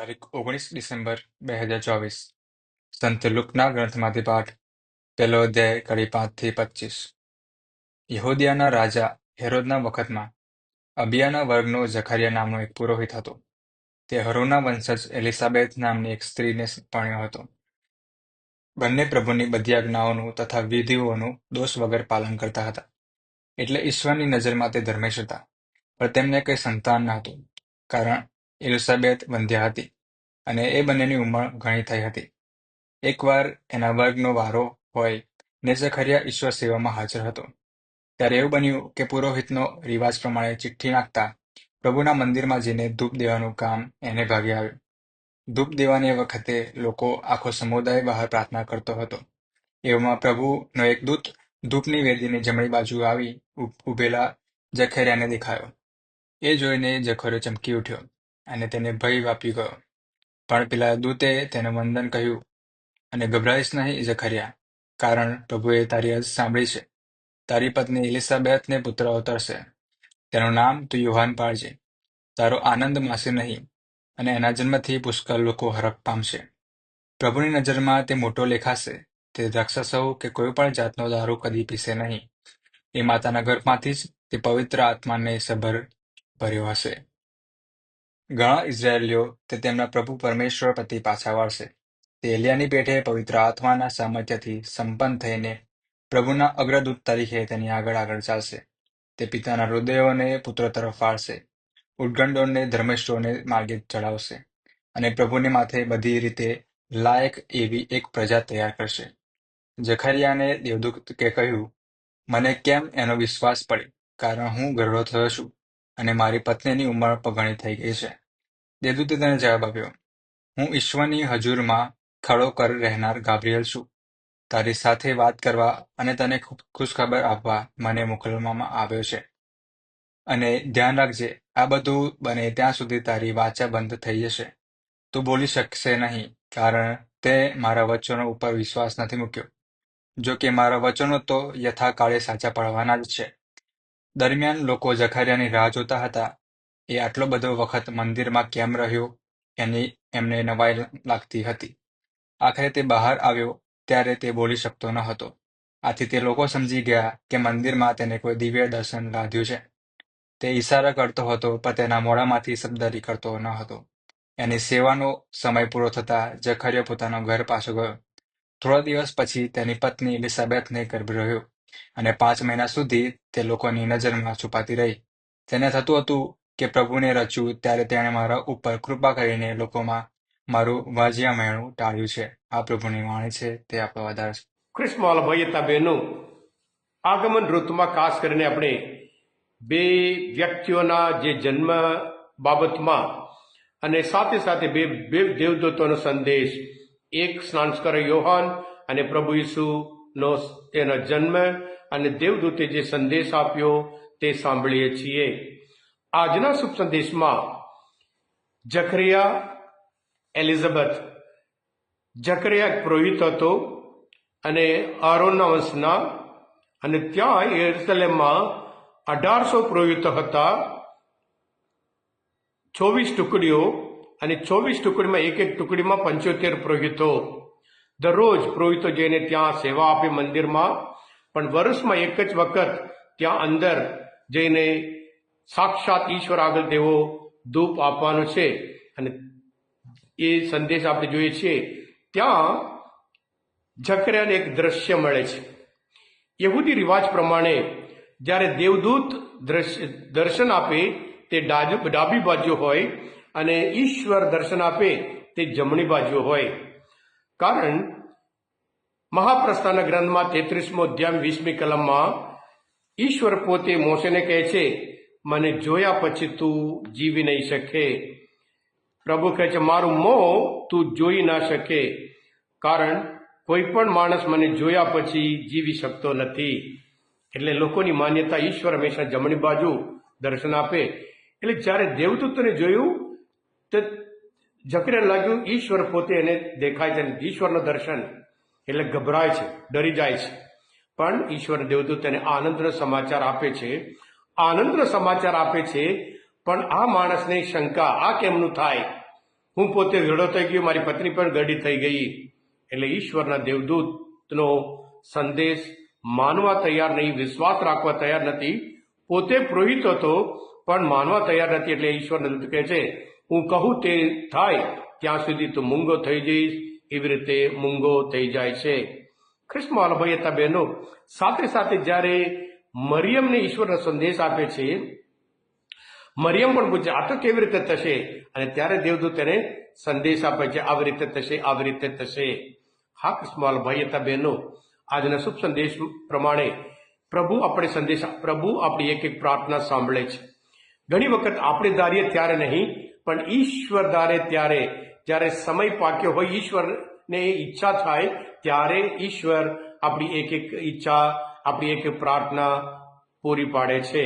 તારીખ 19 ડિસેમ્બર 2024 સંત લુકના ગ્રંથમાંથી પાઠ પહેલો અધ્યાય કડી 5 થી 25 યહૂદિયાના રાજા હેરોદના વખતમાં અબિયાના વર્ગનો જકરિયા નામનો એક પુરોહિત હતો. તે હરોના વંશજ એલિસાબેથ નામની એક સ્ત્રીને પરણ્યો હતો. બંને પ્રભુની બધી આજ્ઞાઓનું તથા વિધિઓનું દોષ વગર પાલન કરતા હતા, એટલે ઈશ્વરની નજરમાં તે ધર્મેશ હતા. પણ તેમને કંઈ સંતાન ન હતું, કારણ એલિસાબેથ વંધ્યા હતી, અને એ બંનેની ઉંમર ઘણી થઈ હતી. એકવાર એના વર્ગનો વારો હોય ને જકરિયા ઈશ્વર સેવામાં હાજર હતો. ત્યારે એવું બન્યું કે પુરોહિતનો રિવાજ પ્રમાણે ચિઠ્ઠી નાખતા પ્રભુના મંદિરમાં જઈને ધૂપ દેવાનું કામ એને ભાગે આવ્યું. ધૂપ દેવાની વખતે લોકો આખો સમુદાય બહાર પ્રાર્થના કરતો હતો. એવામાં પ્રભુનો એક દૂત ધૂપની વેદીની જમણી બાજુ આવી ઊભેલા જકરિયાને દેખાયો. એ જોઈને જકરિયો ચમકી ઉઠ્યો અને તેને ભય વ્યાપી ગયો. પણ પેલા દૂતે તેને વંદન કહ્યું અને ગભરાઈશ નહીં જકરિયા, કારણ પ્રભુએ તારી અરજ સાંભળી છે. તારી પત્ની એલિસાબેથને પુત્ર અવતરશે. તેનું નામ તું યોહાન પાડજે. તારો આનંદ માસે નહીં, અને એના જન્મથી પુષ્કળ લોકો હરખ પામશે. પ્રભુની નજરમાં તે મોટો લેખાશે. તે દ્રાક્ષરસ કે કોઈ પણ જાતનો દારૂ કદી પીશે નહીં. એ માતાના ગર્ભમાંથી જ તે પવિત્ર આત્માને સભર ભર્યો હશે. ઘણા ઇઝરાયેલીઓ તે તેમના પ્રભુ પરમેશ્વર પ્રતિ પાછા વળશે. તે એલિયાની પેઠે પવિત્ર આત્માના સામર્થ્યથી સંપન્ન થઈને પ્રભુના અગ્રદૂત તરીકે તેની આગળ ચાલશે. તે પિતાના હૃદયોને પુત્ર તરફ વાળશે, ઉદ્દંડોને ધર્મિષ્ઠોને માર્ગે ચડાવશે, અને પ્રભુને માથે બધી રીતે લાયક એવી એક પ્રજા તૈયાર કરશે. જકરિયાને દેવદૂતે કહ્યું, મને કેમ એનો વિશ્વાસ પડે, કારણ હું ગરડો થયો છું, અને મારી પત્નીની ઉંમર પણ ઘણી થઈ ગઈ છે. દેવદૂતે તેને જવાબ આપ્યો, હું ઈશ્વરની હજુરમાં ખડો કર રહેનાર ગાબ્રિએલ છું. તારી સાથે વાત કરવા અને તને ખુશખબર આપવા મને મોકલવામાં આવ્યો છે. અને ધ્યાન રાખજે, આ બધું બને ત્યાં સુધી તારી વાચા બંધ થઈ જશે. તું બોલી શકશે નહીં, કારણ તે મારા વચનો ઉપર વિશ્વાસ નથી મૂક્યો. જો કે મારા વચનો તો યથાકાળે સાચા પડવાના જ છે. દરમિયાન લોકો જકરિયાની રાહ જોતા હતા. એ આટલો બધો વખત મંદિરમાં કેમ રહ્યો એમને નવાઈ લાગતી હતી. આખરે તે બહાર આવ્યો ત્યારે તે બોલી શકતો ન હતો. આથી તે લોકો સમજી ગયા કે મંદિરમાં તેને કોઈ દિવ્ય દર્શન લાદ્યું છે. તે ઈશારા કરતો હતો, પણ તેના મોઢામાંથી શબ્દ નીકળતો ન હતો. એની સેવાનો સમય પૂરો થતાં જકરિયો પોતાના ઘર પાછો ગયો. થોડા દિવસ પછી તેની પત્ની એલિસાબેથને ગર્ભ રહ્યો, અને 5 મહિના સુધી તે લોકોની નજરમાં છુપાતી રહી. તેને થતું હતું કે પ્રભુને રચ્યું ત્યારે તેણે મારા ઉપર કૃપા કરીને લોકોમાં મારું વાજિયામણું ટાળ્યું છે. આ પ્રભુની વાણી છે, તે આપણો આધાર છે. ખ્રિસ્તમાં ભાઈ હતા બહેનો, આગમન ઋતુમાં ખાસ કરીને આપણે બે વ્યક્તિઓના જે જન્મ બાબતમાં અને સાથે સાથે બે દેવદૂતોનો સંદેશ, એક સ્નાનસ્કર યોહાન અને પ્રભુ ઈસુનો તેનો જન્મ અને દેવદૂતે જે સંદેશ આપ્યો તે સાંભળીએ છીએ. આજના શુભ સંદેશમાં જકરિયા એલિઝાબેથ. જકરિયા એક પુરોહિત હતો અને આરોનના વંશના, અને ત્યાં યરુશલેમમાં 1800 પુરોહિતો હતા, 24 ટુકડીઓ, અને 24 ટુકડીમાં એક ટુકડીમાં 75 પુરોહિતો. દરરોજ પુરોહિતો જઈને ત્યાં સેવા આપે મંદિરમાં, પણ વર્ષમાં એક જ વખત ત્યાં અંદર જઈને સાક્ષાત ઈશ્વર આગળ તેઓ ધૂપ આપવાનો છે. અને એ સંદેશ આપણે જોઈએ છીએ. ત્યાં જકરિયાને એક દ્રશ્ય મળે છે. યહૂદી રિવાજ પ્રમાણે જ્યારે દેવદૂત દર્શન આપે તે ડાબી બાજુ હોય, અને ઈશ્વર દર્શન આપે તે જમણી બાજુ હોય. કારણ મહાપ્રસ્થાનના ગ્રંથમાં 33મો અધ્યાય 20મી કલમમાં ઈશ્વર પોતે મોશેને કહે છે, મને જોયા પછી તું જીવી નહીં શકે. પ્રભુ કહે છે, મારું મોં તું જોઈ ના શકે, કારણ કોઈ પણ માણસ મને જોયા પછી જીવી શકતો નથી. એટલે લોકોની માન્યતા ઈશ્વર હંમેશા જમણી બાજુ દર્શન આપે. એટલે જ્યારે દેવદૂતને જોયું તો જકરિયાને લાગ્યું ઈશ્વર પોતે એને દેખાય છે, ઈશ્વરનો દર્શન. એટલે ગભરાય છે, ડરી જાય છે. પણ ઈશ્વર દેવદૂત એને આનંદનો સમાચાર આપે છે. આનંદનો સમાચાર આપે છે, પણ આ માણસને શંકા, આ કેમનું થાય? હું પોતે ઘડો થઈ ગયો, મારી પત્ની પણ ગડી થઈ ગઈ. એટલે ઈશ્વરના દેવદૂતનો સંદેશ માનવા તૈયાર નહીં, વિશ્વાસ રાખવા તૈયાર નથી. પોતે પુરોહિત હતો પણ માનવા તૈયાર નથી. એટલે ઈશ્વરના દૂત કહે છે, હું કહું તે થાય ત્યાં સુધી તું મૂંગો થઈ જઈશ. એવી રીતે મૂંગો થઈ જાય છે. ખ્રિસ્તમાં ભાઈ હતા બહેનો, સાથે સાથે જ્યારે મરિયમને ઈશ્વરનો સંદેશ આપે છે, મરિયમ પણ પૂછે આ તો કેવી રીતે થશે, અને ત્યારે દેવદૂત તેને સંદેશ આપે છે, આવી રીતે થશે, આવી રીતે થશે. હા ખ્રિસ્તમાં ભાઈ હતા બહેનો, આજના શુભ સંદેશ પ્રમાણે પ્રભુ આપણી એક એક પ્રાર્થના સાંભળે છે. ઘણી વખત આપણે ધારીએ ત્યારે નહીં, પણ ઈશ્વર ધારે ત્યારે, જ્યારે સમય પાક્યો હોય, ઈશ્વરને ઈચ્છા થાય ત્યારે ઈશ્વર આપણી એક એક ઈચ્છા, આપણી એક એક પ્રાર્થના પૂરી પાડે છે.